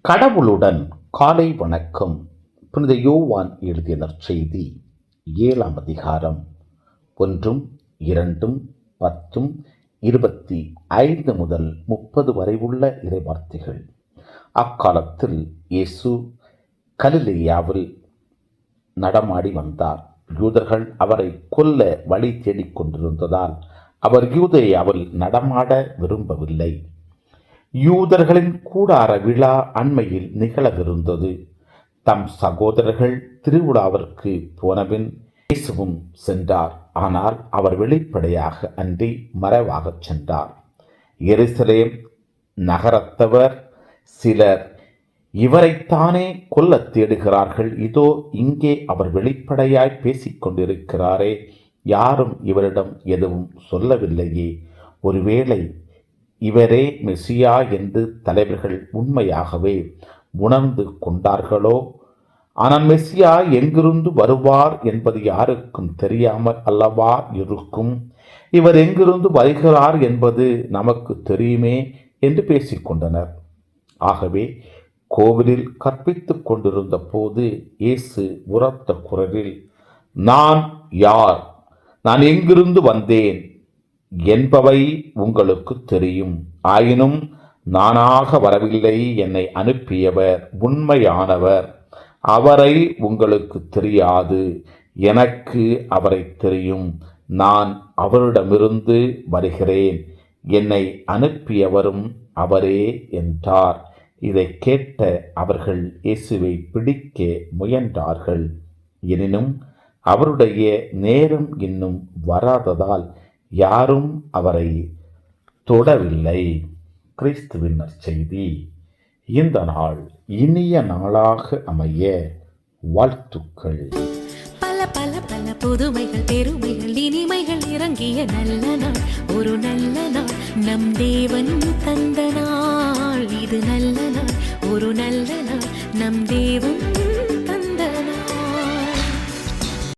கடவுளுடன் காலை வணக்கம். புனித யோவான் எழுதிய நற்செய்தி 7ஆம் அதிகாரம் 1, 2, 10, 25 முதல் 30 வரை உள்ள இறைவார்த்தைகள். அக்காலத்தில் இயேசு கலிலேயாவில் நடமாடி வந்தார். யூதர்கள் அவரை கொல்ல வழி தேடிக் கொண்டிருந்ததால் அவர் யூதேயாவில் நடமாட விரும்பவில்லை. யூதர்களின் கூடார விழா அண்மையில் நிகழவிருந்தது. தம் சகோதரர்கள் திருவிழாவிற்கு போனபின் இயேசுவும் சென்றார். ஆனால் அவர் வெளிப்படையாக அன்றி மறைவாகச் சென்றார். எருசலேம் நகரத்தவர் சிலர் இவரைத்தானே கொல்லத் தேடுகிறார்கள், இதோ இங்கே அவர் வெளிப்படையாய் பேசிக் கொண்டிருக்கிறாரே, யாரும் இவரிடம் எதுவும் சொல்லவில்லையே, ஒருவேளை இவரே மெசியா என்று தலைவர்கள் உண்மையாகவே உணர்ந்து கொண்டார்களோ? ஆனால் மெசியா எங்கிருந்து வருவார் என்பது யாருக்கும் தெரியாமல் அல்லவா இருக்கும். இவர் எங்கிருந்து வருகிறார் என்பது நமக்கு தெரியுமே என்று பேசிக்கொண்டனர். ஆகவே கோவிலில் கற்பித்துக் கொண்டிருந்த போது இயேசு உரத்த குரலில், நான் யார், நான் எங்கிருந்து வந்தேன் என்பவை உங்களுக்கு தெரியும். ஆயினும் நானாக வரவில்லை, என்னை அனுப்பியவர் உண்மையானவர். அவரை உங்களுக்கு தெரியாது, எனக்கு அவரை தெரியும். நான் அவரிடமிருந்து வருகிறேன், என்னை அனுப்பியவரும் அவரே என்றார். இதை கேட்ட அவர்கள் இயேசுவை பிடிக்க முயன்றார்கள். எனினும் அவருடைய நேரம் இன்னும் வராததால் யாரும் அவரை தொடவில்லை. கிறிஸ்துவின் நற்செய்தி. இந்த நாள் இனிய நாளாக அமைய வாழ்த்துக்கள். பல பல பல புதுமைகள், பெருமைகள், இனிமைகள் இறங்கிய நல்ல நாள், ஒரு நல்ல நாள், நம் தேவன் தந்த நாள். இது நல்ல நாள், ஒரு நல்ல நாள், நம் தேவன்